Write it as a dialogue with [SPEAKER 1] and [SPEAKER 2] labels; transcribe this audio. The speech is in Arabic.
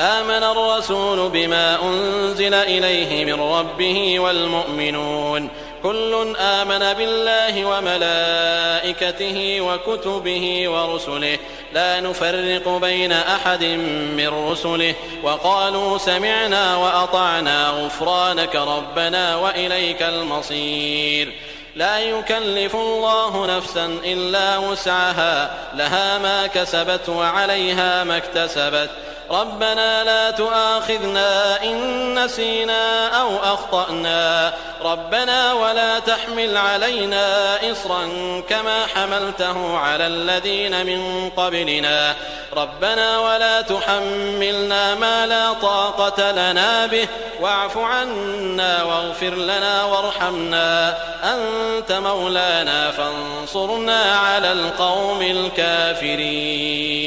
[SPEAKER 1] آمن الرسول بما أنزل إليه من ربه والمؤمنون كل آمن بالله وملائكته وكتبه ورسله لا نفرق بين أحد من رسله وقالوا سمعنا وأطعنا غفرانك ربنا وإليك المصير. لا يكلف الله نفسا إلا وسعها لها ما كسبت وعليها ما اكتسبت ربنا لا تؤاخذنا إن نسينا أو أخطأنا ربنا ولا تحمل علينا إصرا كما حملته على الذين من قبلنا ربنا ولا تحملنا ما لا طاقة لنا به واعف عنا واغفر لنا وارحمنا أنت مولانا فانصرنا على القوم الكافرين.